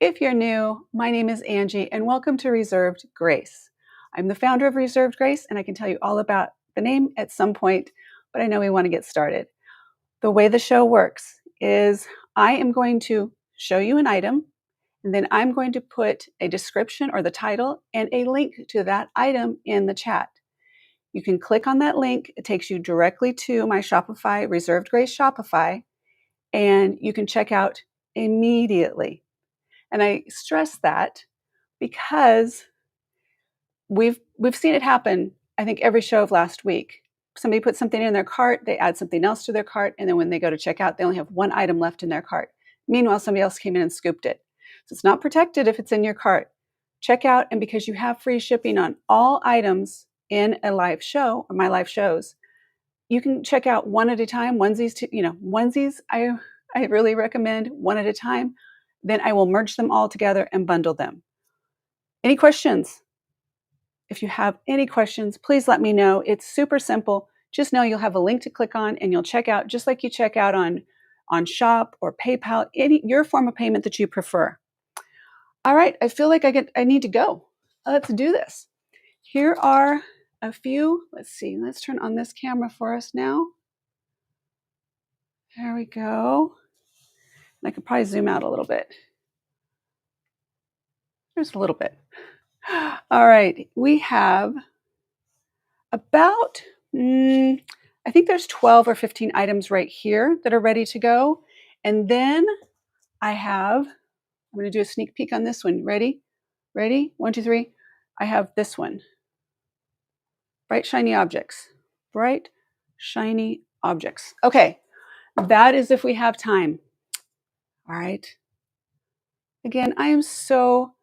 If you're new, my name is Angie and welcome to Reserved Grace. I'm the founder of Reserved Grace and I can tell you all about the name at some point, but I know we want to get started. The way the show works is I am going to show you an item and then I'm going to put a description or the title and a link to that item in the chat. You can click on that link. It takes you directly to my Shopify, Reserved Grace Shopify, and you can check out immediately. And I stress that because we've seen it happen, I think, every show of last week. Somebody puts something in their cart, they add something else to their cart, and then when they go to check out, they only have one item left in their cart. Meanwhile, somebody else came in and scooped it. So it's not protected if it's in your cart. Check out, and because you have free shipping on all items in a live show, or my live shows, you can check out one at a time. Onesies, I really recommend one at a time. Then I will merge them all together and bundle them. Any questions? If you have any questions, please let me know. It's super simple. Just know you'll have a link to click on and you'll check out just like you check out on Shop or PayPal, your form of payment that you prefer. All right, I feel like I need to go. Let's do this. Here are a few. Let's see. Let's turn on this camera for us now. There we go. I could probably zoom out a little bit. Just a little bit. All right, we have about, I think there's 12 or 15 items right here that are ready to go. And then I'm going to do a sneak peek on this one. Ready? Ready? 1, 2, 3. I have this one. Bright, shiny objects. Bright, shiny objects. Okay, that is if we have time. All right. Again, I am so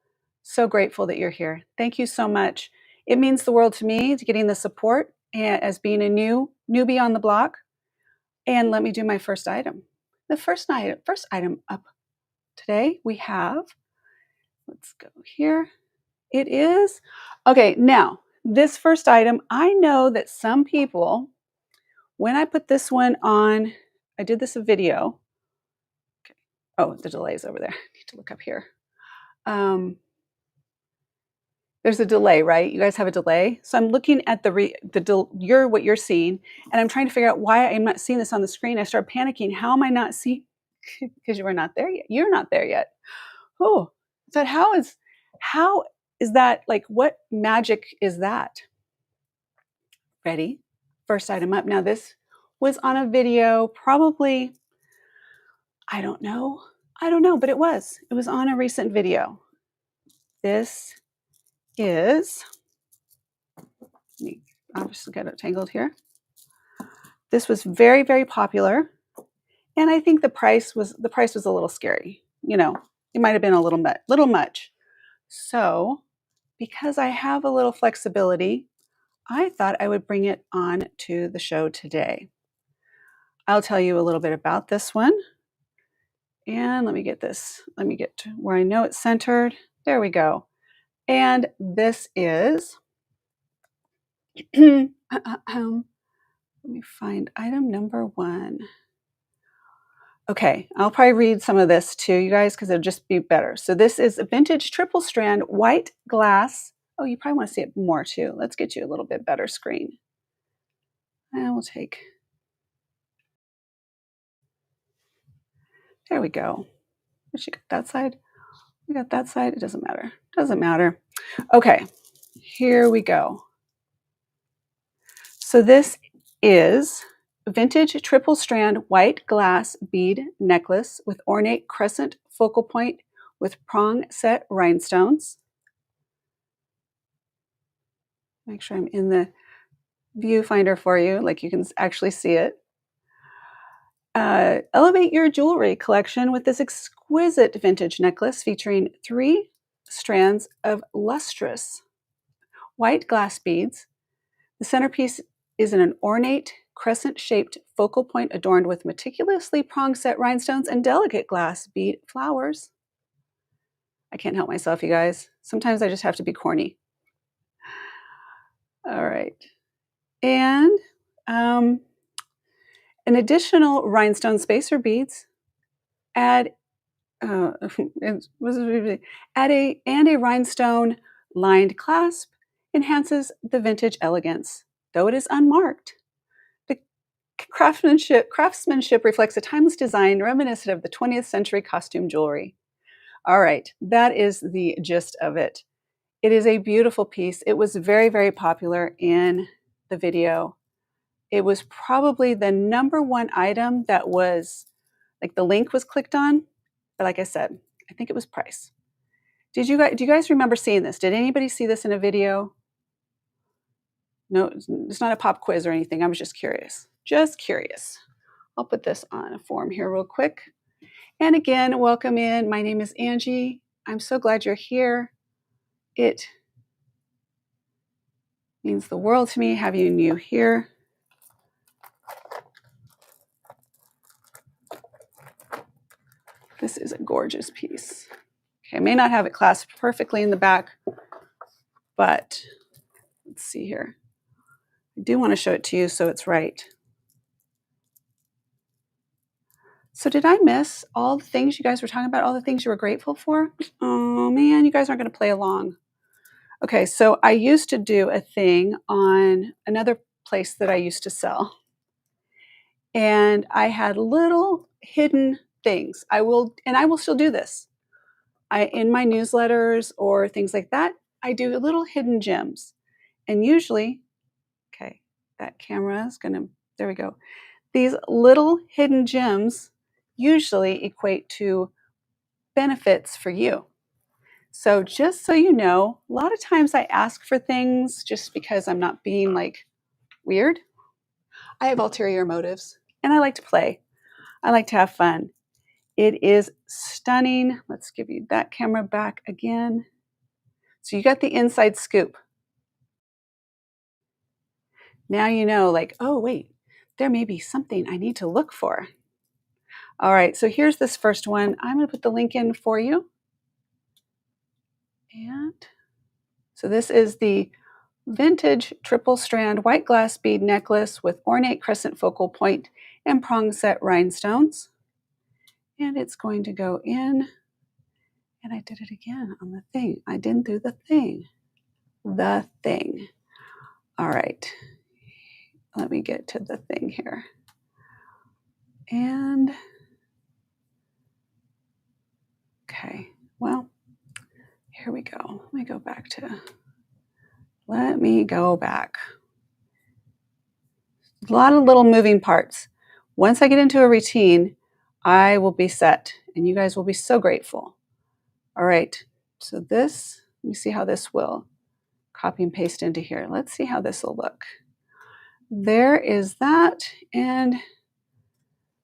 grateful that you're here. Thank you so much. It means the world to me to getting the support as being a newbie on the block. And let me do my first item. The first item up today we have, let's go here. It is, okay, now this first item, I know that some people, when I put this one on, I did this a video. Okay. Oh, the delay's over there. I need to look up here. There's a delay, right? You guys have a delay. So I'm looking at what you're seeing, and I'm trying to figure out why I'm not seeing this on the screen. I start panicking. How am I not seeing? Because you are not there yet. You're not there yet. Oh, so how is that? Like, what magic is that? Ready? First item up. Now this was on a video, probably. I don't know, but it was on a recent video. This is. I'll just get it tangled here. This was very, very popular, and I think the price was a little scary. You know, it might have been a little much. So, because I have a little flexibility, I thought I would bring it on to the show today. I'll tell you a little bit about this one, and let me get to where I know it's centered. There we go. And this is. Let me find item number 1. Okay, I'll probably read some of this too, you guys, because it'll just be better. So this is a vintage triple strand white glass. Oh, you probably want to see it more too. Let's get you a little bit better screen. And we'll take. There we go. She got that side. We got that side. It doesn't matter. Doesn't matter. Okay, here we go. So this is vintage triple strand white glass bead necklace with ornate crescent focal point with prong set rhinestones. Make sure I'm in the viewfinder for you, like you can actually see it. Elevate your jewelry collection with this exquisite vintage necklace featuring 3 strands of lustrous white glass beads. The centerpiece is in an ornate crescent-shaped focal point adorned with meticulously prong-set rhinestones and delicate glass bead flowers. I can't help myself, you guys. Sometimes I just have to be corny. All right. And an additional rhinestone spacer beads add and a rhinestone lined clasp enhances the vintage elegance, though it is unmarked. The craftsmanship reflects a timeless design reminiscent of the 20th century costume jewelry. All right, that is the gist of it. It is a beautiful piece. It was very, very popular in the video. It was probably the #1 item that was, like, the link was clicked on. But like I said, I think it was price. Do you guys remember seeing this? Did anybody see this in a video? No, it's not a pop quiz or anything. I was just curious. Just curious. I'll put this on a form here real quick. And again, welcome in. My name is Angie. I'm so glad you're here. It means the world to me having you here. This is a gorgeous piece. Okay, I may not have it clasped perfectly in the back, but let's see here. I do want to show it to you so it's right. So did I miss all the things you guys were talking about, all the things you were grateful for? Oh man, you guys aren't going to play along. Okay, so I used to do a thing on another place that I used to sell. And I had little hidden things. I will still do this. In my newsletters or things like that, I do little hidden gems. And usually, okay, that camera is there we go. These little hidden gems usually equate to benefits for you. So just so you know, a lot of times I ask for things just because I'm not being like weird. I have ulterior motives and I like to play. I like to have fun. It is stunning. Let's give you that camera back again. So you got the inside scoop. Now you know, like, oh wait, there may be something I need to look for. All right, so here's this first one. I'm going to put the link in for you. And so this is the vintage triple strand white glass bead necklace with ornate crescent focal point and prong set rhinestones. And it's going to go in. And I did it again on the thing. I didn't do the thing. The thing. All right. Let me get to the thing here. And okay, well, here we go. Let me go back. A lot of little moving parts. Once I get into a routine, I will be set and you guys will be so grateful. All right, so this, let me see how this will copy and paste into here. Let's see how this will look. There is that, and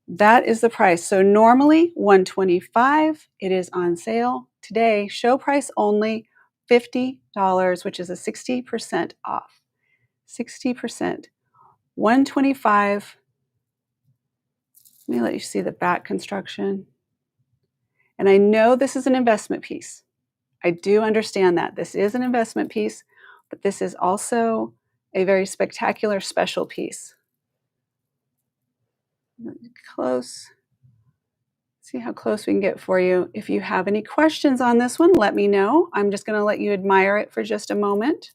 that is the price. So normally $125. It is on sale today. Show price only $50, which is a 60% off. 60%. $125. Let me let you see the back construction. And I know this is an investment piece. I do understand that. This is an investment piece, but this is also a very spectacular special piece. Close. See how close we can get for you. If you have any questions on this one, let me know. I'm just going to let you admire it for just a moment.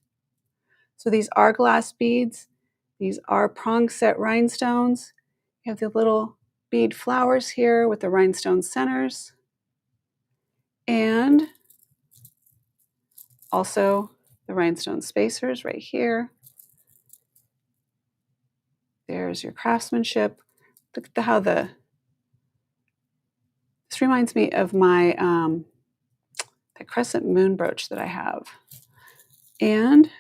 So these are glass beads. These are prong set rhinestones. You have the little bead flowers here with the rhinestone centers. And also the rhinestone spacers right here. There's your craftsmanship. Look at how this reminds me of my the crescent moon brooch that I have. And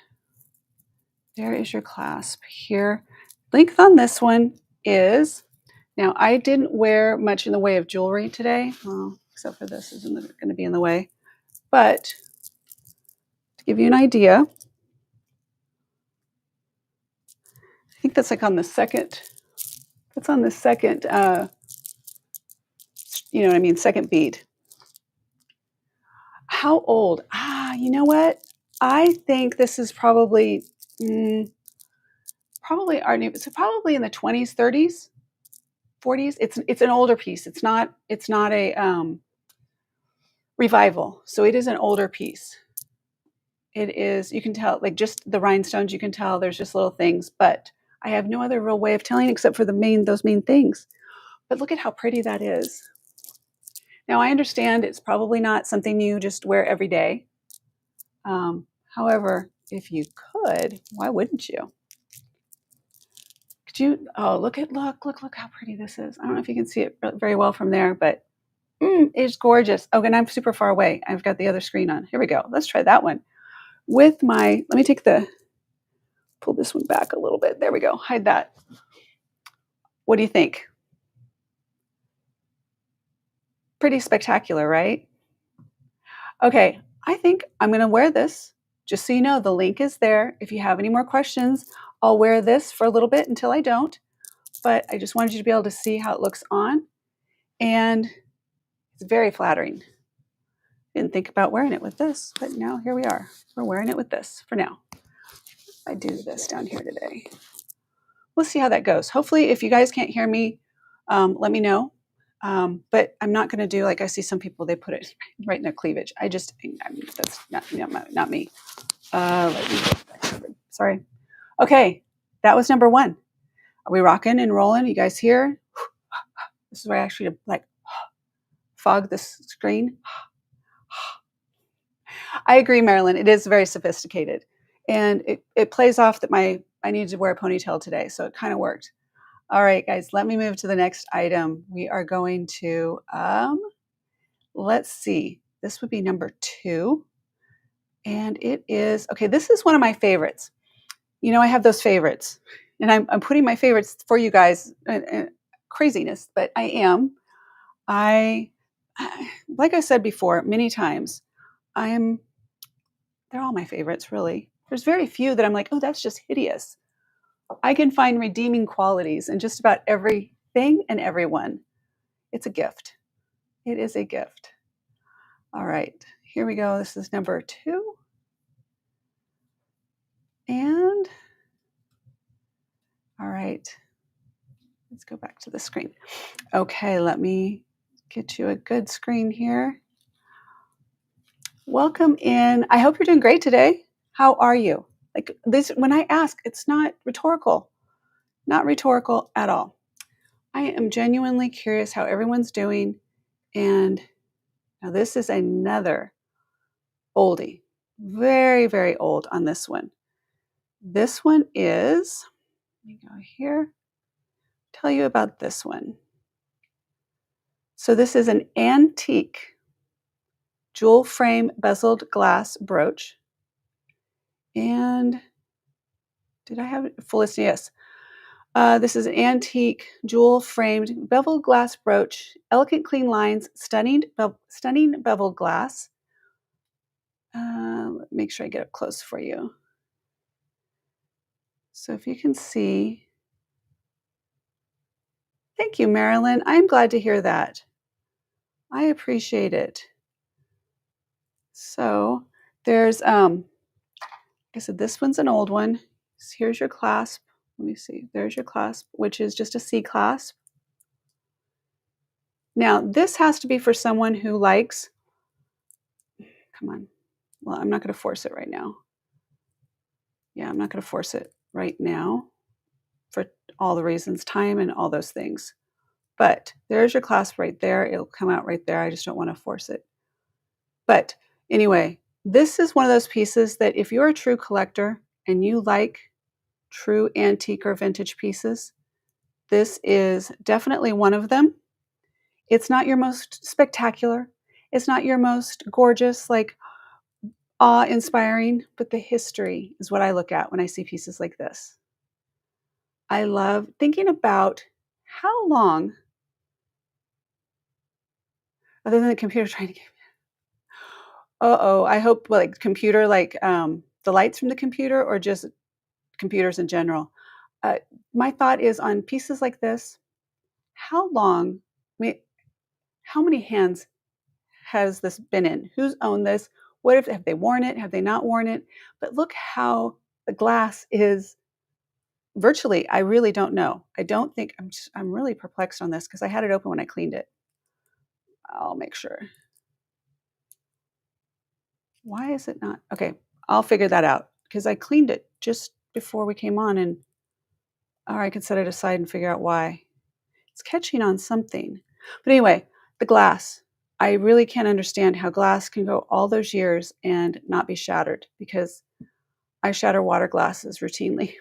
there is your clasp here. Length on this one is, now I didn't wear much in the way of jewelry today, well, except for this isn't going to be in the way. But to give you an idea, I think that's like on the second, that's on the second, you know what I mean, second bead. How old? You know what? I think this is probably our new, so probably in the 20s, 30s, 40s. It's an older piece. It's not a Revival. So it is an older piece. It is, you can tell, like just the rhinestones, you can tell there's just little things, but I have no other real way of telling except for those main things. But look at how pretty that is. Now I understand it's probably not something you just wear every day. However, if you could, why wouldn't you? Could you, oh, look how pretty this is. I don't know if you can see it very well from there, but it's gorgeous. Oh, and I'm super far away. I've got the other screen on. Here we go. Let's try that one. With my, let me pull this one back a little bit. There we go. Hide that. What do you think? Pretty spectacular, right? Okay, I think I'm going to wear this. Just so you know, the link is there. If you have any more questions, I'll wear this for a little bit until I don't. But I just wanted you to be able to see how it looks on. And it's very flattering. Didn't think about wearing it with this, but now here we are. We're wearing it with this for now. I do this down here today. We'll see how that goes. Hopefully, if you guys can't hear me, let me know. But I'm not going to do like I see some people, they put it right in their cleavage. That's not me. Sorry. Okay, that was number one. Are we rocking and rolling? You guys here? This is where I actually like fog the screen. I agree, Marilyn. It is very sophisticated, and it plays off that I needed to wear a ponytail today, so it kind of worked. All right, guys, let me move to the next item. We are going to, let's see, this would be number 2. And it is, okay, this is one of my favorites. You know, I have those favorites, and I'm putting my favorites for you guys, craziness, but I am. Like I said before, many times, they're all my favorites, really. There's very few that I'm like, oh, that's just hideous. I can find redeeming qualities in just about everything and everyone. It's a gift. It is a gift. All right, here we go. This is number 2. And, all right, let's go back to the screen. Okay, let me get you a good screen here. Welcome in. I hope you're doing great today. How are you? Like this, when I ask, it's not rhetorical at all. I am genuinely curious how everyone's doing. And now this is another oldie, very, very old on this one. This one is, let me go here, tell you about this one. So this is an antique jewel frame bezeled glass brooch. And did I have it full list? Yes. This is an antique jewel framed beveled glass brooch, elegant clean lines, stunning beveled glass. Make sure I get up close for you. So if you can see, thank you, Marilyn. I'm glad to hear that. I appreciate it. So there's, like I said, this one's an old one. So here's your clasp. Let me see. There's your clasp, which is just a C clasp. Now, this has to be for someone who likes, come on. Well, I'm not going to force it right now. Yeah, I'm not going to force it right now for all the reasons, time and all those things. But there's your clasp right there. It'll come out right there. I just don't want to force it. But anyway, this is one of those pieces that if you're a true collector and you like true antique or vintage pieces, this is definitely one of them. It's not your most spectacular. It's not your most gorgeous, like awe-inspiring, but the history is what I look at when I see pieces like this. I love thinking about how long, other than the computer trying to get, I hope like computer, like the lights from the computer or just computers in general. My thought is on pieces like this, how long, how many hands has this been in? Who's owned this? Have they worn it? Have they not worn it? But look how the glass is virtually, I really don't know. I don't think, I'm really perplexed on this because I had it open when I cleaned it. I'll make sure. Why is it not? Okay, I'll figure that out because I cleaned it just before we came on, and I can set it aside and figure out why. It's catching on something. But anyway, the glass. I really can't understand how glass can go all those years and not be shattered because I shatter water glasses routinely.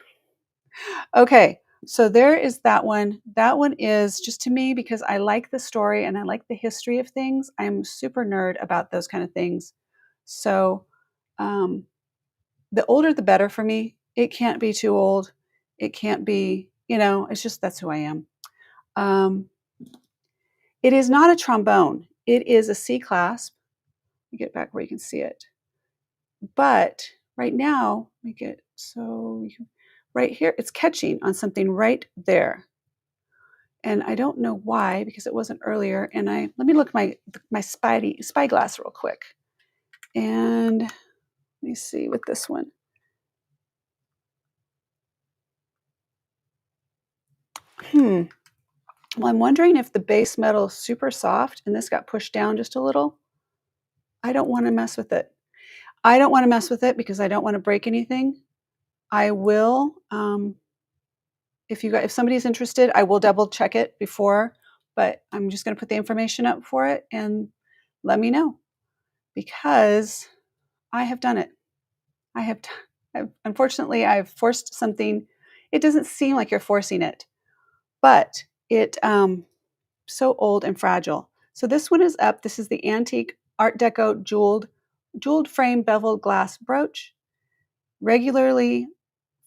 Okay, so there is that one. That one is just to me because I like the story and I like the history of things. I'm super nerd about those kind of things. So um, the older the better for me. It can't be too old. It can't be, it's just that's who I am. Um, it is not a trombone. It is a C clasp. Let me get back where you can see it. But right now, let me get so you can, right here, it's catching on something right there. And I don't know why because it wasn't earlier. And let me look my spyglass real quick. And let me see with this one. Well, I'm wondering if the base metal is super soft and this got pushed down just a little. I don't want to mess with it. I don't want to mess with it because I don't want to break anything. I will, if somebody's interested, I will double check it before, but I'm just going to put the information up for it and let me know because I have done it. Unfortunately, I've forced something. It doesn't seem like you're forcing it, but it so old and fragile. So this one is up. This is the antique Art Deco jeweled frame beveled glass brooch, regularly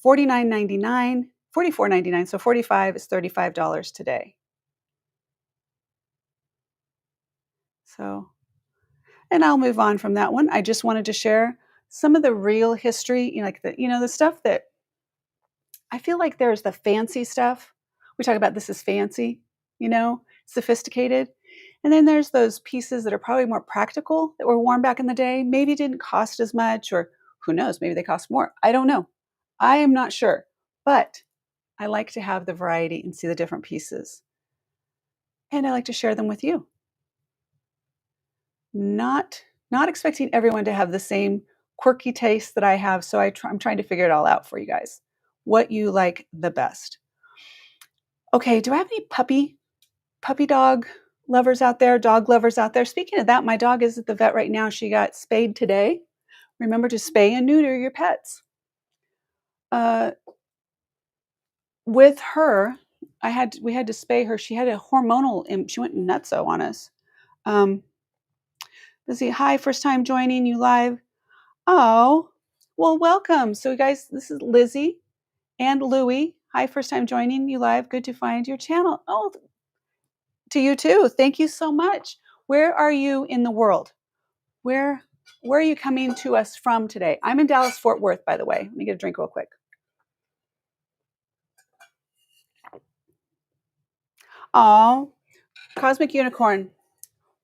$49.99, $44.99. So $45 is $35 today. So, and I'll move on from that one. I just wanted to share some of the real history, like the stuff that I feel like there's the fancy stuff. We talk about this is fancy, sophisticated. And then there's those pieces that are probably more practical that were worn back in the day. Maybe didn't cost as much, or who knows, maybe they cost more. I don't know. I am not sure. But I like to have the variety and see the different pieces. And I like to share them with you. Not expecting everyone to have the same quirky taste that I have. So I'm trying to figure it all out for you guys. What you like the best. Okay, do I have any puppy dog lovers out there, dog lovers out there? Speaking of that, my dog is at the vet right now. She got spayed today. Remember to spay and neuter your pets. With her, we had to spay her. She had a hormonal, she went nutso on us. Let's see, hi, first time joining you live. Oh, well, welcome. So guys, this is Lizzie and Louie. Hi, first time joining you live. Good to find your channel. Oh, to you too. Thank you so much. Where are you in the world? Where are you coming to us from today? I'm in Dallas, Fort Worth, by the way. Let me get a drink real quick. Oh, Cosmic Unicorn.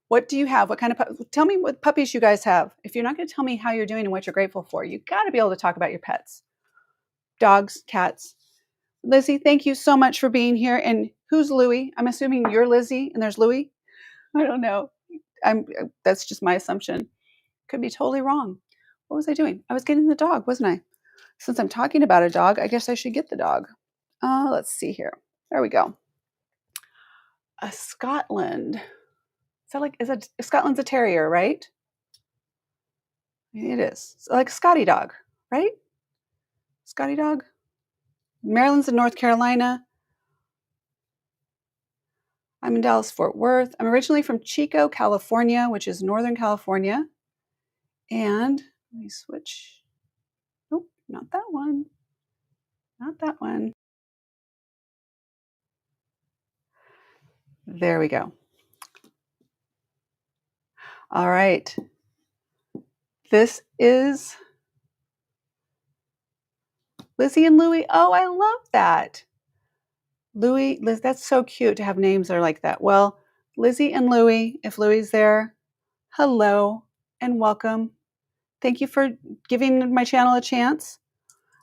What do you have? What kind of tell me what puppies you guys have. If you're not going to tell me how you're doing and what you're grateful for, you got to be able to talk about your pets. Dogs, cats. Lizzie, thank you so much for being here. And who's Louie? I'm assuming you're Lizzie and there's Louie. I don't know. That's just my assumption. Could be totally wrong. What was I doing? I was getting the dog, wasn't I? Since I'm talking about a dog, I guess I should get the dog. Let's see here. There we go. A Scotland. Scotland's a terrier, right? It is. It's like a Scotty dog, right? Scotty dog. Maryland's in North Carolina. I'm in Dallas, Fort Worth. I'm originally from Chico, California, which is Northern California. And let me switch. Nope, not that one. Not that one. There we go. All right. This is Lizzie and Louie. Oh, I love that. Liz, that's so cute to have names that are like that. Well, Lizzie and Louie, if Louie's there, hello and welcome. Thank you for giving my channel a chance.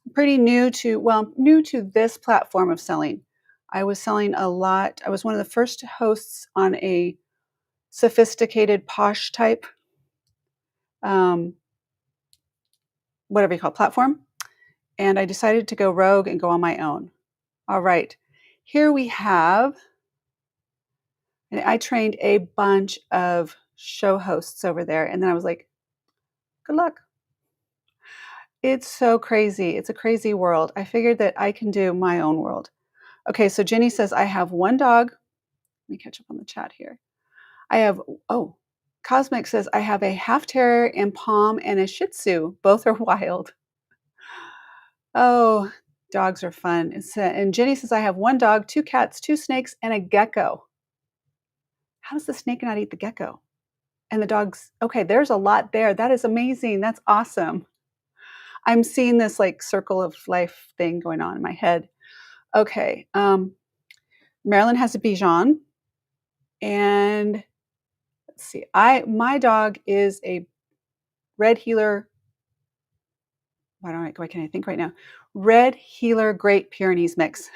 I'm pretty new to this platform of selling. I was selling a lot. I was one of the first hosts on a sophisticated posh type whatever you call it, platform. And I decided to go rogue and go on my own. All right, here we have, and I trained a bunch of show hosts over there. And then I was like, good luck. It's so crazy. It's a crazy world. I figured that I can do my own world. Okay, so Jenny says, I have one dog. Let me catch up on the chat here. I have, oh, Cosmic says, I have a half terrier and Pom and a Shih Tzu. Both are wild. Oh, dogs are fun. And Jenny says, I have one dog, two cats, two snakes, and a gecko. How does the snake not eat the gecko? And the dogs, okay, there's a lot there. That is amazing. That's awesome. I'm seeing this like circle of life thing going on in my head. Okay. Marilyn has a Bichon. And let's see. My dog is a red heeler. Why can't I think right now? Red heeler Great Pyrenees mix.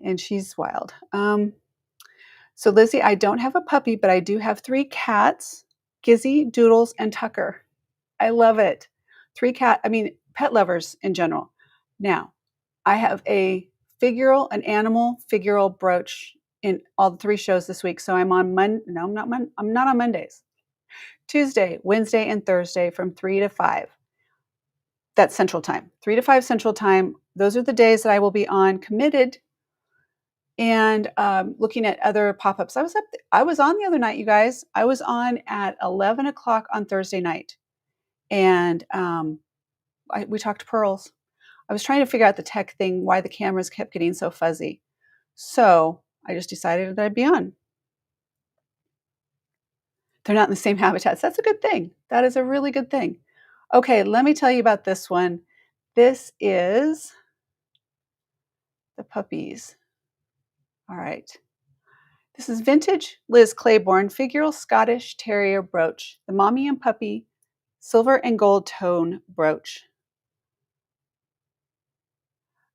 And she's wild. So Lizzie, I don't have a puppy, but I do have 3 cats, Gizzy, Doodles, and Tucker. I love it. 3 pet lovers in general. Now, I have an animal figural brooch in all the 3 shows this week. So I'm on I'm not on Mondays. Tuesday, Wednesday, and Thursday from 3 to 5. That's Central Time. 3 to 5 Central Time. Those are the days that I will be on committed and looking at other pop-ups. I was on the other night, you guys. I was on at 11 o'clock on Thursday night. And we talked to Pearls. I was trying to figure out the tech thing, why the cameras kept getting so fuzzy. So I just decided that I'd be on. They're not in the same habitats. That's a good thing. That is a really good thing. Okay, let me tell you about this one. This is the puppies. All right. This is vintage Liz Claiborne figural Scottish Terrier brooch, the mommy and puppy silver and gold tone brooch.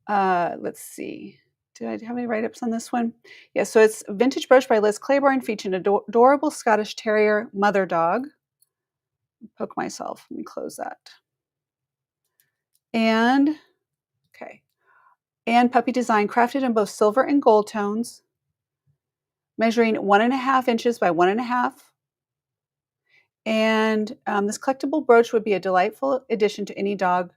Let's see. Did I have any write-ups on this one? Yeah, so it's a vintage brooch by Liz Claiborne featuring an adorable Scottish Terrier mother dog. Poke myself. Let me close that. And, okay. And puppy design crafted in both silver and gold tones, measuring 1.5 inches by 1.5. And this collectible brooch would be a delightful addition to any dog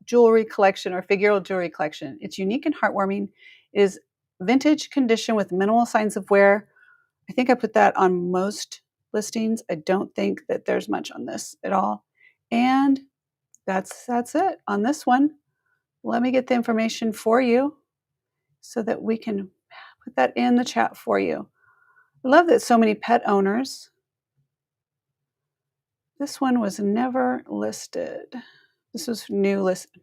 jewelry collection or figural jewelry collection. It's unique and heartwarming. It is vintage condition with minimal signs of wear. I think I put that on most listings. I don't think that there's much on this at all. And that's it on this one. Let me get the information for you so that we can put that in the chat for you. I love that so many pet owners. This one was never listed. This was new listing.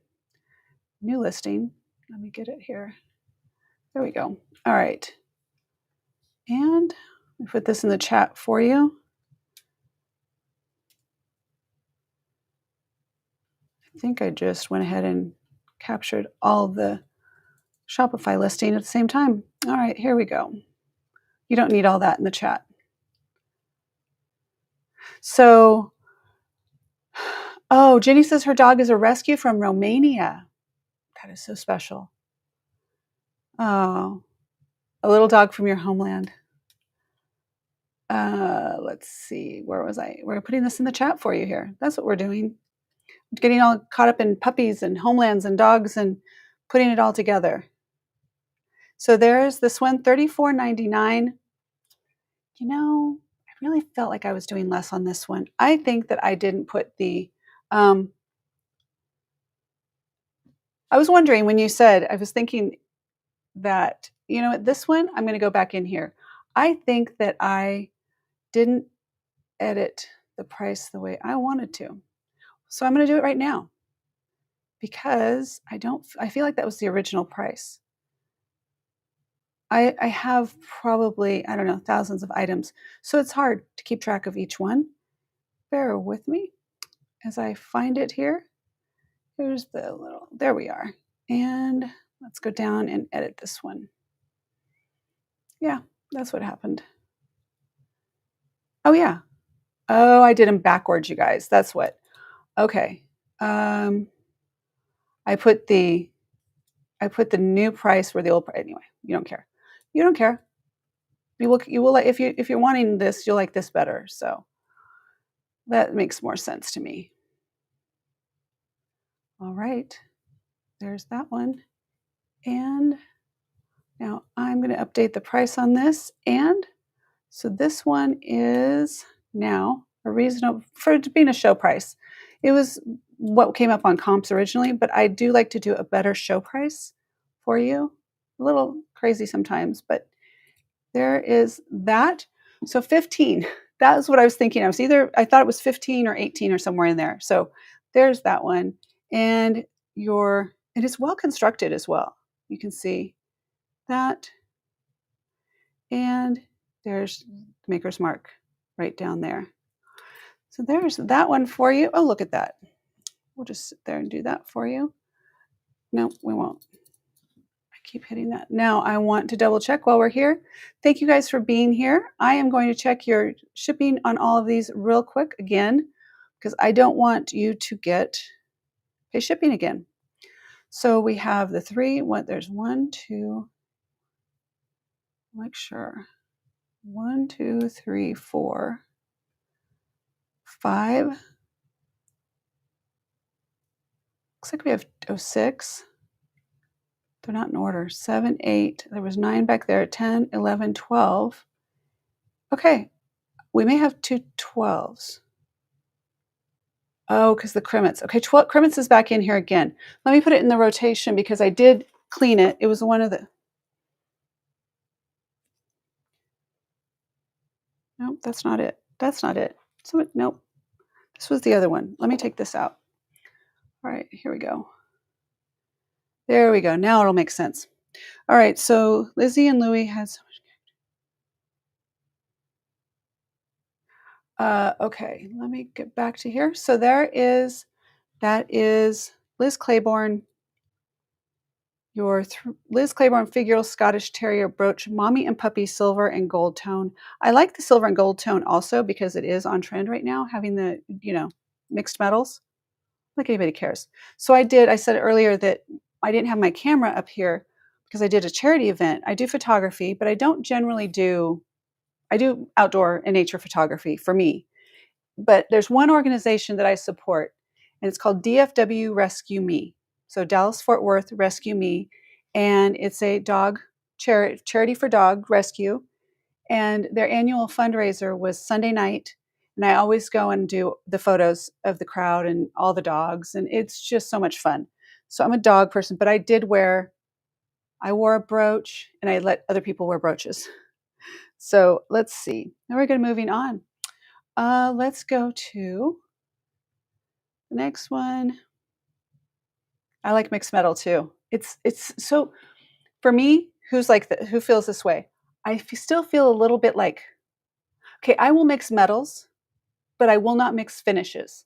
Let me get it here. There we go. All right. And we put this in the chat for you. I think I just went ahead and captured all the Shopify listing at the same time. All right, here we go. You don't need all that in the chat. So, oh, Jenny says her dog is a rescue from Romania. That is so special. Oh, a little dog from your homeland. Let's see, where was I? We're putting this in the chat for you here. That's what we're doing. Getting all caught up in puppies and homelands and dogs and putting it all together. So there's this one, $34.99. You know, I really felt like I was doing less on this one. I think that I didn't put the, I was wondering when you said, I was thinking that, you know, this one, I'm going to go back in here. I think that I didn't edit the price the way I wanted to. So I'm going to do it right now because I feel like that was the original price. I have probably, I don't know, thousands of items. So it's hard to keep track of each one. Bear with me as I find it here. Here's there we are. And let's go down and edit this one. Yeah, that's what happened. Oh, yeah. Oh, I did them backwards, you guys. That's what. Okay. I put the new price where the old price. Anyway, you don't care. You don't care. You will like if you're wanting this, you'll like this better. So that makes more sense to me. All right, there's that one. And now I'm going to update the price on this. And so this one is now a reasonable for it being a show price. It was what came up on comps originally, but I do like to do a better show price for you. A little crazy sometimes, but there is that. So 15. That is what I was thinking. I thought it was 15 or 18 or somewhere in there. So there's that one. And it is well constructed as well. You can see that. And there's the maker's mark right down there. So there's that one for you. Oh, look at that. We'll just sit there and do that for you. No, we won't. I keep hitting that. Now I want to double check while we're here. Thank you guys for being here. I am going to check your shipping on all of these real quick again, because I don't want you to pay shipping again. So we have the three. There's 1, 2, make sure. 1, 2, 3, 4, 5. Looks like we have 6. They're not in order. 7, 8. There was 9 back there. 10, 11, 12. Okay, we may have 2 12s. Oh, because the Krimitz. Okay, Krimitz is back in here again. Let me put it in the rotation because I did clean it. It was one of the... Nope, that's not it. That's not it. Nope. This was the other one. Let me take this out. All right, here we go. There we go. Now it'll make sense. All right, so Lizzie and Louie had so much. Okay, let me get back to here. So that is Liz Claiborne, your Liz Claiborne figural Scottish Terrier brooch, mommy and puppy, silver and gold tone. I like the silver and gold tone also because it is on trend right now, having the, mixed metals. Like anybody cares. So I said earlier that I didn't have my camera up here because I did a charity event. I do photography, but I don't generally I do outdoor and nature photography for me. But there's one organization that I support, and it's called DFW Rescue Me. So Dallas Fort Worth Rescue Me, and it's a dog charity for dog rescue. And their annual fundraiser was Sunday night, and I always go and do the photos of the crowd and all the dogs, and it's just so much fun. So I'm a dog person, but I wore a brooch, and I let other people wear brooches. So let's see. Now we're going to moving on. Let's go to the next one. I like mixed metal too. It's so, for me, who feels this way? I still feel a little bit like, okay, I will mix metals, but I will not mix finishes.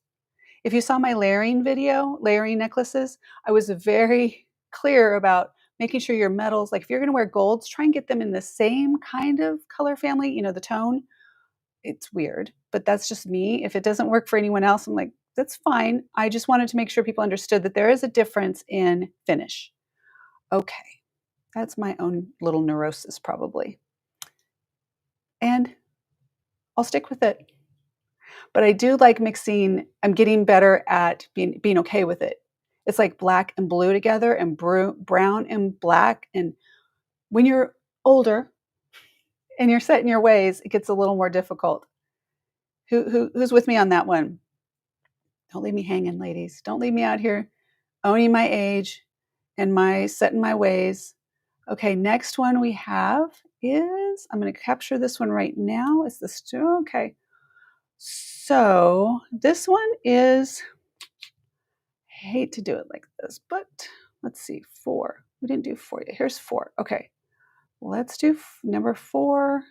If you saw my layering necklaces, I was very clear about making sure your metals, like if you're going to wear golds, try and get them in the same kind of color family, the tone. It's weird, but that's just me. If it doesn't work for anyone else, I'm like, that's fine. I just wanted to make sure people understood that there is a difference in finish. Okay, that's my own little neurosis probably. And I'll stick with it. But I do like mixing. I'm getting better at being okay with it. It's like black and blue together and brown and black. And when you're older and you're set in your ways, it gets a little more difficult. Who's with me on that one? Don't leave me hanging, ladies. Don't leave me out here owning my age and my set in my ways. Okay, next one we have is, I'm going to capture this one right now. Is this still okay? So this one is, I hate to do it like this, but let's see, 4. We didn't do 4 yet. Here's 4. Okay, let's do number 4.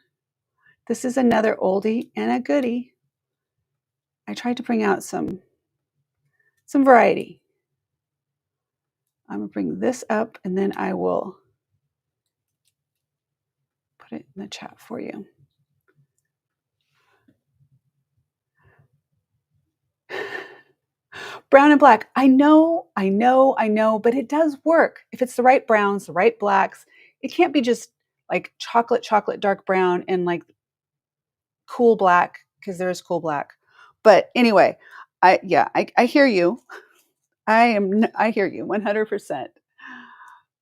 This is another oldie and a goodie. I tried to bring out some variety. I'm going to bring this up, and then I will put it in the chat for you. Brown and black. I know, but it does work. If it's the right browns, the right blacks, it can't be just like chocolate, dark brown and like cool black, because there is cool black. But anyway, I hear you. I hear you 100%.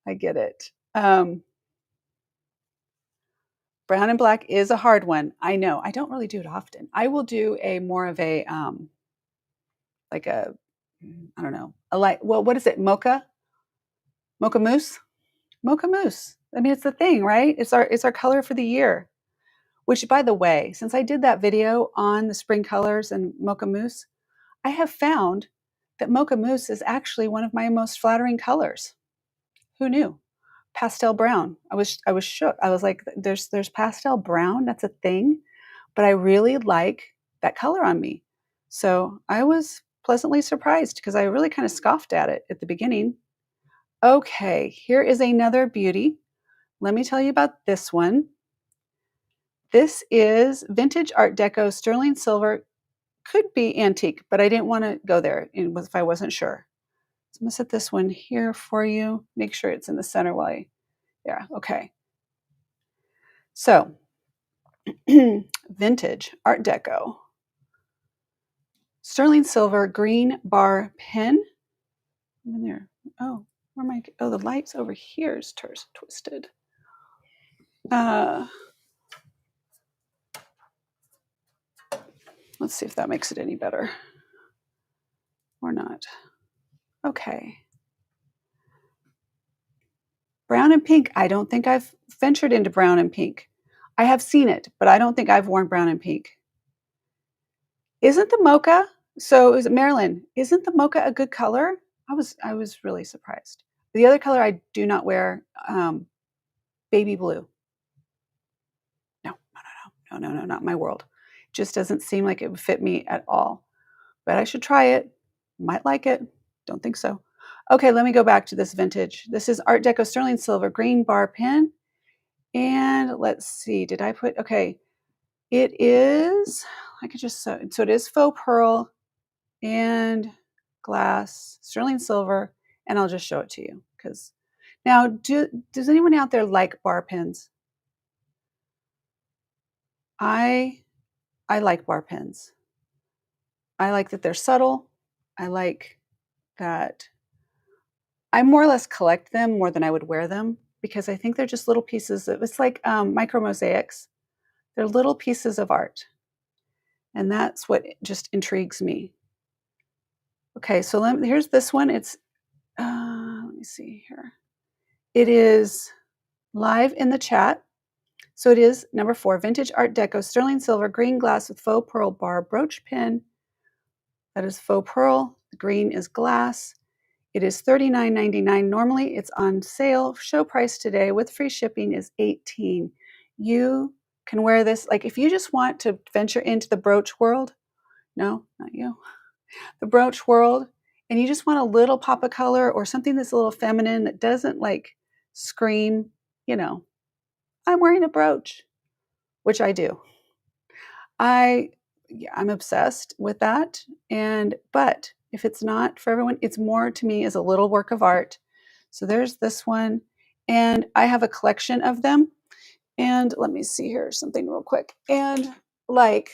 I get it. Brown and black is a hard one. I know. I don't really do it often. I will do a more of a like a, I don't know, a light. Well, what is it? Mocha mousse, mocha mousse. I mean, it's the thing, right? It's our color for the year. Which, by the way, since I did that video on the spring colors and mocha mousse, I have found that mocha mousse is actually one of my most flattering colors. Who knew? Pastel brown. I was shook. I was like, there's pastel brown. That's a thing, but I really like that color on me. So I was pleasantly surprised because I really kind of scoffed at it at the beginning. Okay, here is another beauty. Let me tell you about this one. This is vintage Art Deco sterling silver. Could be antique, but I didn't want to go there if I wasn't sure. So I'm going to set this one here for you. Make sure it's in the center yeah, okay. So, vintage Art Deco. Sterling silver green bar pen. In there. Oh, where am I? Oh, the light's over here is twisted. Let's see if that makes it any better or not. Okay. Brown and pink. I don't think I've ventured into brown and pink. I have seen it, but I don't think I've worn brown and pink. Isn't the mocha? So is it Marilyn? Isn't the mocha a good color? I was really surprised. The other color I do not wear, baby blue. No, not my world. It just doesn't seem like it would fit me at all. But I should try it. Might like it. Don't think so. Okay, let me go back to this vintage. This is Art Deco sterling silver green bar pen. And let's see, did I put, okay, it is, I could just, so it is faux pearl and glass, sterling silver, and I'll just show it to you. Because now, does anyone out there like bar pens? I like bar pens. I like that they're subtle. I like that I more or less collect them more than I would wear them because I think they're just little pieces of, it's like micro mosaics. They're little pieces of art. And that's what just intrigues me. Okay, so here's this one. It's, let me see here. It is live in the chat. So it is number 4, vintage Art Deco, sterling silver, green glass with faux pearl bar brooch pin. That is faux pearl. The green is glass. It is $39.99. Normally it's on sale. Show price today with free shipping is $18. You can wear this, like if you just want to venture into the brooch world, no, not you, the brooch world, and you just want a little pop of color or something that's a little feminine that doesn't like scream, I'm wearing a brooch, which I do. I'm obsessed with that. But if it's not for everyone, it's more to me as a little work of art. So there's this one, and I have a collection of them. And let me see here something real quick. And like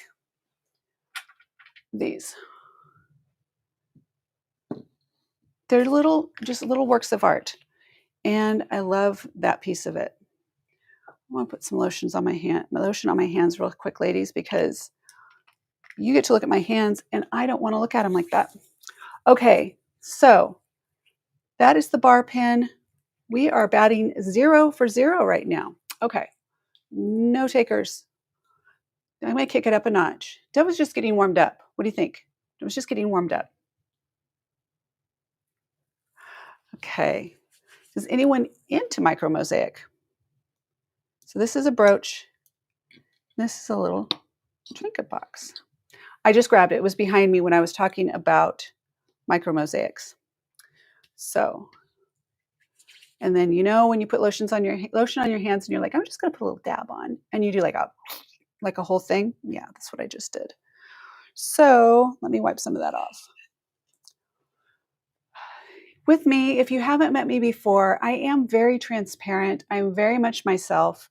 these, they're just little works of art. And I love that piece of it. I want to put some lotion on my hands real quick, ladies, because you get to look at my hands and I don't want to look at them like that. Okay, so that is the bar pen. We are batting 0 for 0 right now. Okay, no takers. I might kick it up a notch. That was just getting warmed up. What do you think? It was just getting warmed up. Okay, is anyone into micro mosaic? So this is a brooch. This is a little trinket box. I just grabbed it. It was behind me when I was talking about micro mosaics. So, and then when you put lotion on your hands and you're like, I'm just gonna put a little dab on, and you do like a whole thing. Yeah, that's what I just did. So let me wipe some of that off. With me, if you haven't met me before, I am very transparent. I'm very much myself.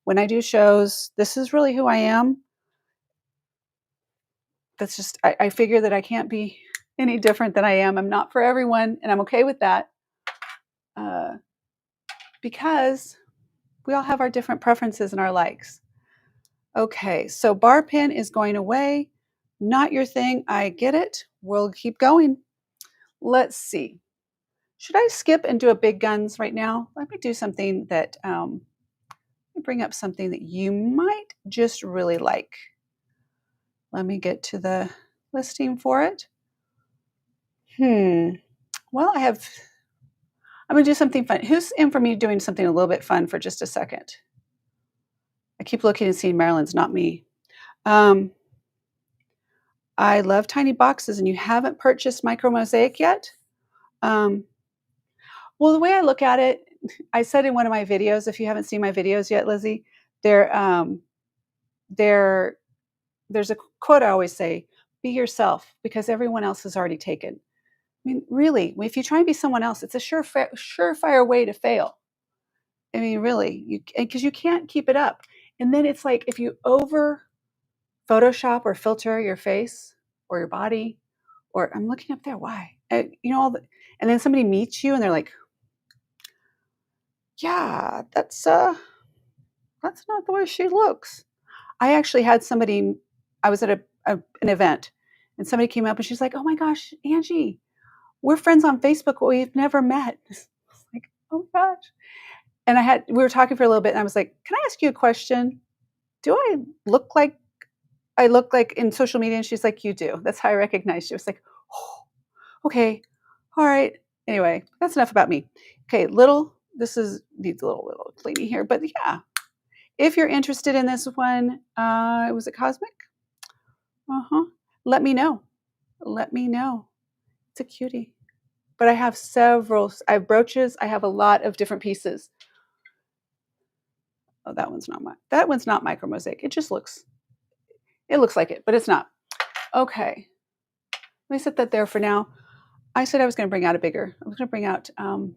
When I do shows, this is really who I am. That's just, I figure that I can't be any different than I am. I'm not for everyone, and I'm okay with that because we all have our different preferences and our likes. Okay, so bar pin is going away. Not your thing. I get it. We'll keep going. Let's see. Should I skip and do a big guns right now? Let me do something that, let me bring up something that you might just really like. Let me get to the listing for it. Well, I'm going to do something fun. Who's in for me doing something a little bit fun for just a second? I keep looking and seeing Marilyn's, not me. I love tiny boxes, and you haven't purchased Micro Mosaic yet? Well, the way I look at it, I said in one of my videos, if you haven't seen my videos yet, Lizzie, there's a quote I always say, be yourself, because everyone else is already taken. I mean, really, if you try and be someone else, it's a surefire way to fail. I mean, really, because you can't keep it up. And then it's like if you over Photoshop or filter your face or your body, or I'm looking up there, why? And then somebody meets you and they're like, yeah, that's not the way she looks. I actually had somebody, I was at an event, and somebody came up and she's like, oh my gosh, Angie, we're friends on Facebook, but we've never met. I was like, oh my gosh. And we were talking for a little bit, and I was like, can I ask you a question? Do I look like in social media? And she's like, you do. That's how I recognized you. I was like, oh, okay, all right. Anyway, that's enough about me. Okay, this needs a little cleaning here, but yeah. If you're interested in this one, was it Cosmic? Let me know. Let me know. It's a cutie. But I have I have brooches. I have a lot of different pieces. Oh, that one's not Micro Mosaic. It looks like it, but it's not. Okay. Let me set that there for now. I said I was going to bring out I was going to bring out, what am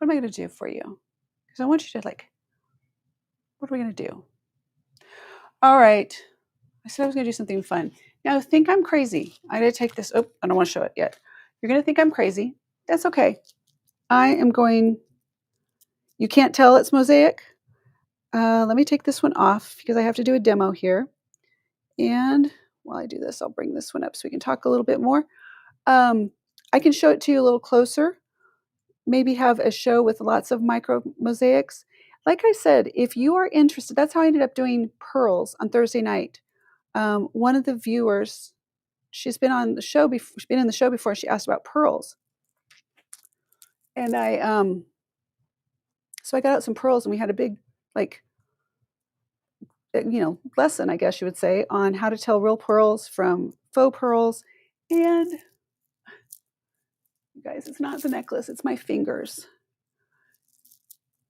I going to do for you? Because I want you to what are we going to do? All right. I said I was going to do something fun. Now, think I'm crazy. I did take this. Oh, I don't want to show it yet. You're going to think I'm crazy. That's okay. You can't tell it's mosaic. Let me take this one off because I have to do a demo here. And while I do this, I'll bring this one up so we can talk a little bit more. I can show it to you a little closer. Maybe have a show with lots of micro mosaics. Like I said, if you are interested, that's how I ended up doing pearls on Thursday night. One of the viewers, she's been on the show before. She's been in the show before. She asked about pearls, and so I got out some pearls, and we had a big lesson, I guess you would say, on how to tell real pearls from faux pearls. And you guys, it's not the necklace; it's my fingers.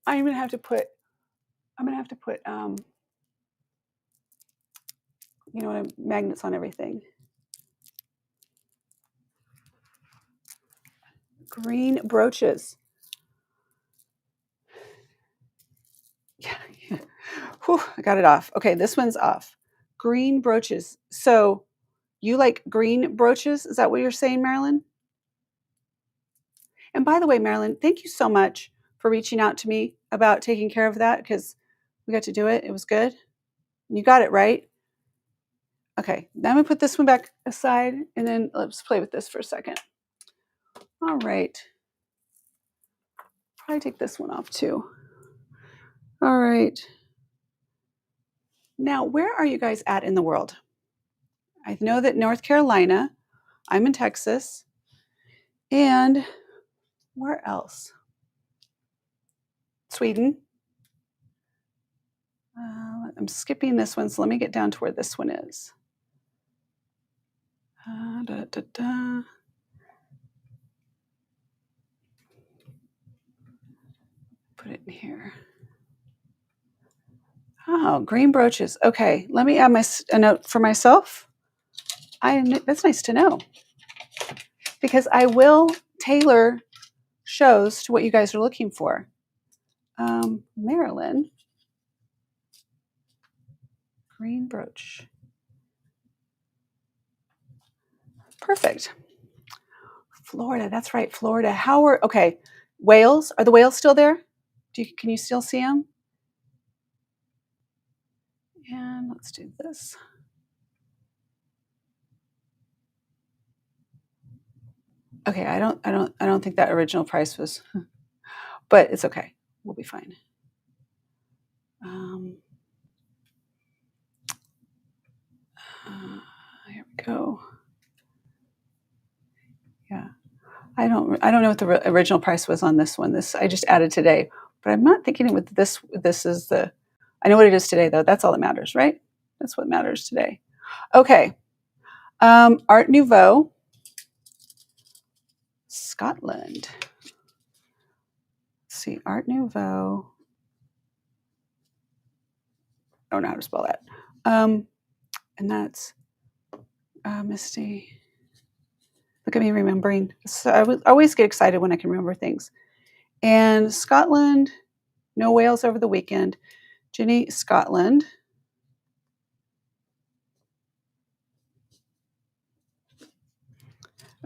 I'm gonna have to put magnets on everything. Green brooches. Yeah. Whew, I got it off. Okay, this one's off. Green brooches. So you like green brooches? Is that what you're saying, Marilyn? And by the way, Marilyn, thank you so much for reaching out to me about taking care of that, because we got to do it. It was good. You got it right. Okay, now I'm going to put this one back aside, and then let's play with this for a second. All right. Probably take this one off too. All right. Now, where are you guys at in the world? I know that North Carolina, I'm in Texas, and where else? Sweden. I'm skipping this one, so let me get down to where this one is. Put it in here. Oh, green brooches. Okay, let me add a note for myself. That's nice to know. because I will tailor shows to what you guys are looking for. Maryland, green brooch. Perfect. Florida, that's right, Florida. Okay, whales, are the whales still there? Can you still see them? And let's do this. Okay, I don't think that original price was, but it's okay. We'll be fine. Here we go. Yeah, I don't know what the original price was on this one. This I just added today, but I'm not thinking with this. This is the. I know what it is today though. That's all that matters, right? That's what matters today. Okay, Art Nouveau, Scotland. Let's see, Art Nouveau. I don't know how to spell that. And that's Misty. Look at me remembering. So I always get excited when I can remember things. And Scotland, no whales over the weekend. Ginny, Scotland.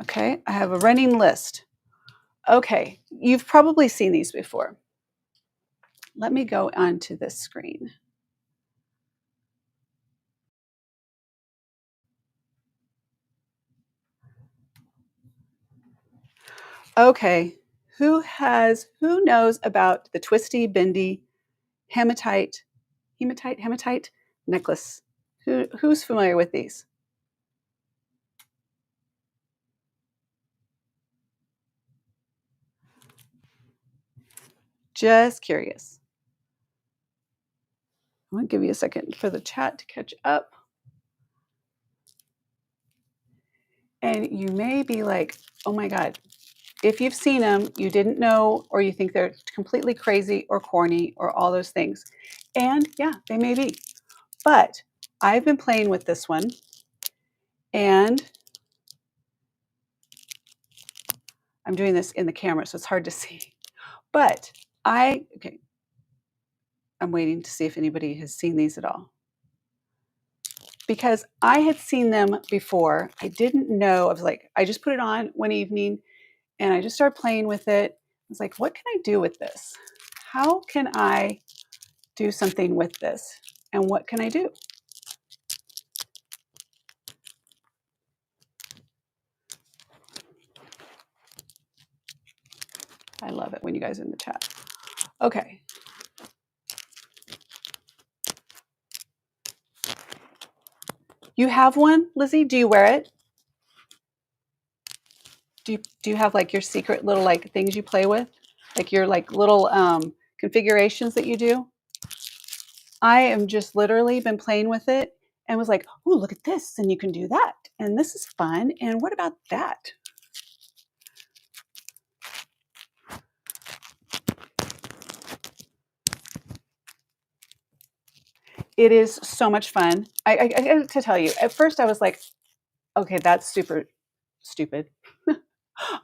Okay, I have a running list. Okay, you've probably seen these before. Let me go onto this screen. Okay, who knows about the twisty, bendy, hematite necklace? Who's familiar with these? Just curious. I'm going to give you a second for the chat to catch up. And you may be like, oh my God, if you've seen them, you didn't know, or you think they're completely crazy or corny or all those things. And yeah, they may be. But I've been playing with this one, and I'm doing this in the camera, so it's hard to see. But I'm waiting to see if anybody has seen these at all. Because I had seen them before. I didn't know. I was like, I just put it on one evening and I just started playing with it. I was like, what can I do with this? How can I do something with this? And what can I do? I love it when you guys are in the chat. Okay. You have one, Lizzie? Do you wear it? Do you have like your secret little like things you play with? Like your like little configurations that you do? I am just literally been playing with it and was like, oh, look at this. And you can do that. And this is fun. And what about that? It is so much fun. I got to tell you, at first I was like, okay, that's super stupid.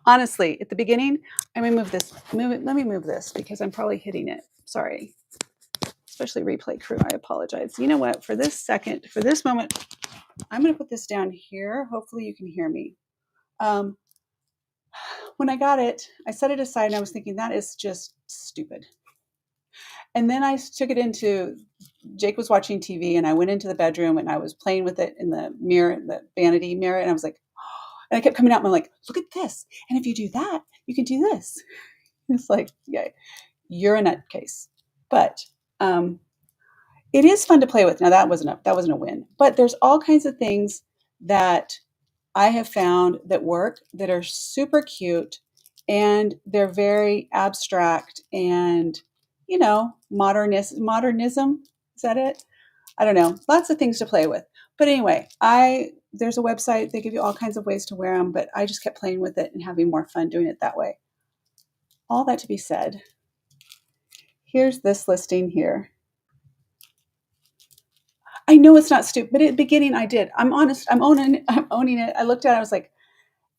Honestly, at the beginning, let me move this because I'm probably hitting it. Sorry. Especially replay crew, I apologize. You know what? For this moment, I'm going to put this down here. Hopefully you can hear me. When I got it, I set it aside and I was thinking that is just stupid. And then I took it into, Jake was watching TV and I went into the bedroom and I was playing with it in the mirror, the vanity mirror. And I was like, oh, and I kept coming out and I'm like, look at this. And if you do that, you can do this. It's like, yeah, you're a nutcase. But it is fun to play with. Now that wasn't a win, but there's all kinds of things that I have found that work that are super cute and they're very abstract and, you know, modernism. Is that it? I don't know. Lots of things to play with. But anyway, there's a website. They give you all kinds of ways to wear them, but I just kept playing with it and having more fun doing it that way. All that to be said, here's this listing here. I know it's not stupid, but at the beginning I did. I'm honest. I'm owning it. I looked at it. I was like,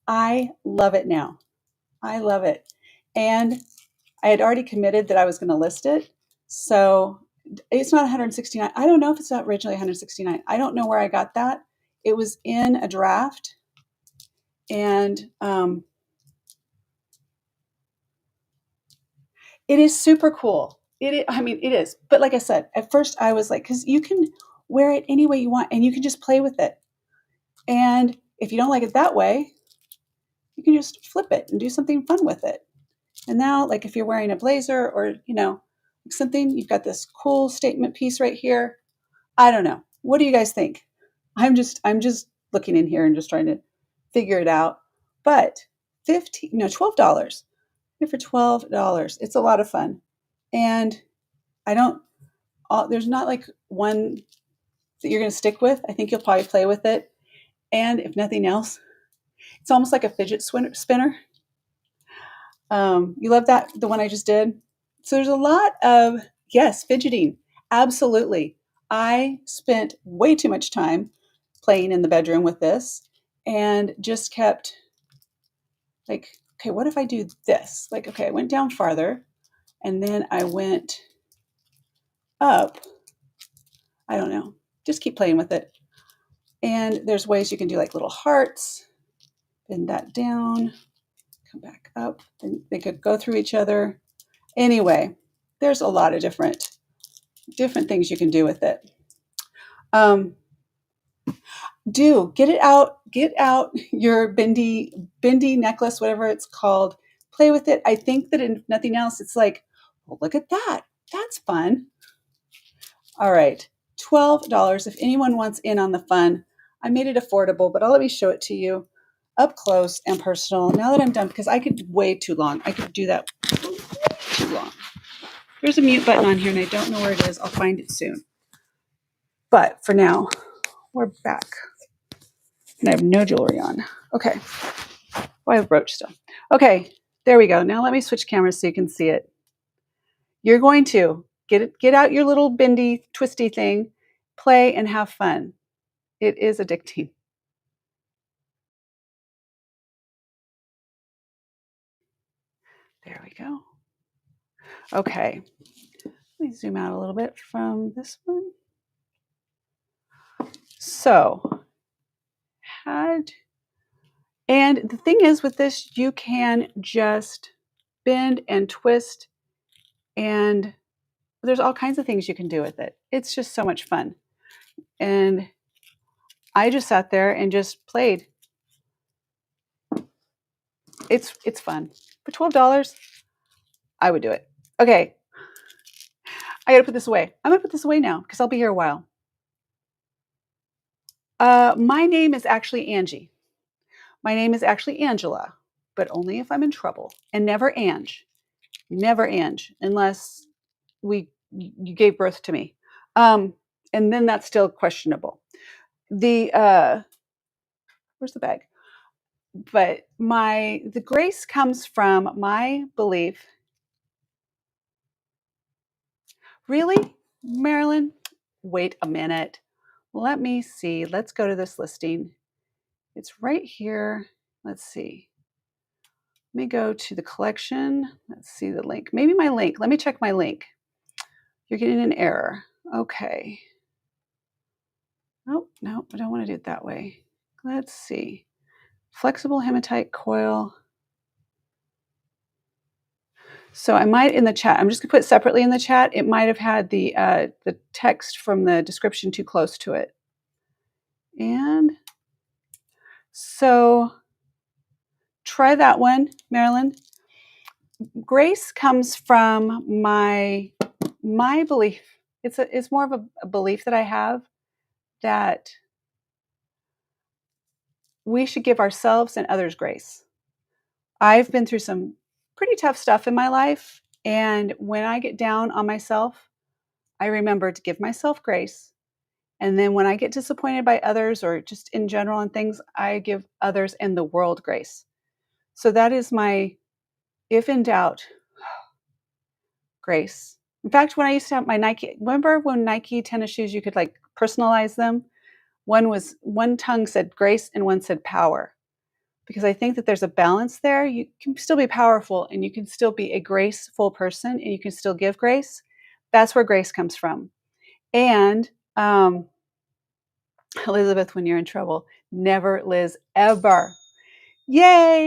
I love it now. I love it. And I had already committed that I was going to list it. So it's not 169. I don't know if it's not originally 169. I don't know where I got that. It was in a draft. And it is super cool. I mean, it is. But like I said, at first I was like, because you can wear it any way you want and you can just play with it. And if you don't like it that way, you can just flip it and do something fun with it. And now, like if you're wearing a blazer or, something, you've got this cool statement piece right here. I don't know. What do you guys think? I'm just looking in here and just trying to figure it out. But $12. For $12. It's a lot of fun. And there's not like one that you're going to stick with. I think you'll probably play with it. And if nothing else, it's almost like a fidget spinner. You love that, the one I just did? So there's a lot of, yes, fidgeting. Absolutely. I spent way too much time playing in the bedroom with this and just kept like, okay, what if I do this? Like, okay, I went down farther and then I went up. I don't know. Just keep playing with it. And there's ways you can do like little hearts, bend that down, come back up. And they could go through each other. Anyway, there's a lot of different things you can do with it. Get it out. Get out your bendy necklace, whatever it's called. Play with it. I think that if nothing else, it's like, well, look at that. That's fun. All right, $12. If anyone wants in on the fun, I made it affordable, but let me show it to you up close and personal. Now that I'm done, because I could way too long. I could do that way too long. There's a mute button on here, and I don't know where it is. I'll find it soon. But for now, we're back. And I have no jewelry on. Okay. Oh, I have brooch still. Okay, there we go. Now let me switch cameras so you can see it. You're going to get out your little bendy, twisty thing, play and have fun. It is addicting. There we go. Okay. Let me zoom out a little bit from this one. So, and the thing is with this, you can just bend and twist, and there's all kinds of things you can do with it. It's just so much fun. And I just sat there and just played. It's fun. For $12, I would do it. Okay. I got to put this away. I'm going to put this away now because I'll be here a while. My name is actually Angie. My name is actually Angela, but only if I'm in trouble. And never Ange. Never Ange, unless you gave birth to me. And then that's still questionable. Where's the bag? But the grace comes from my belief. Really, Marilyn? Wait a minute. Let me see. Let's go to this listing. It's right here. Let's see. Let me go to the collection. Let's see the link. Maybe my link. Let me check my link. You're getting an error. Okay. Oh, no, I don't want to do it that way. Let's see. Flexible hematite coil. So I might in the chat, I'm just going to put it separately in the chat. It might have had the text from the description too close to it. And so try that one, Marilyn. Grace comes from my belief. It's more of a belief that I have that we should give ourselves and others grace. I've been through some pretty tough stuff in my life, and when I get down on myself, I remember to give myself grace. And then when I get disappointed by others or just in general on things, I give others and the world grace. So that is my, if in doubt, grace. In fact, when I used to have my Nike, remember when Nike tennis shoes, you could like personalize them? One tongue said grace and one said power. because I think that there's a balance there. You can still be powerful and you can still be a graceful person and you can still give grace. That's where grace comes from. And Elizabeth, when you're in trouble, never Liz ever. Yay!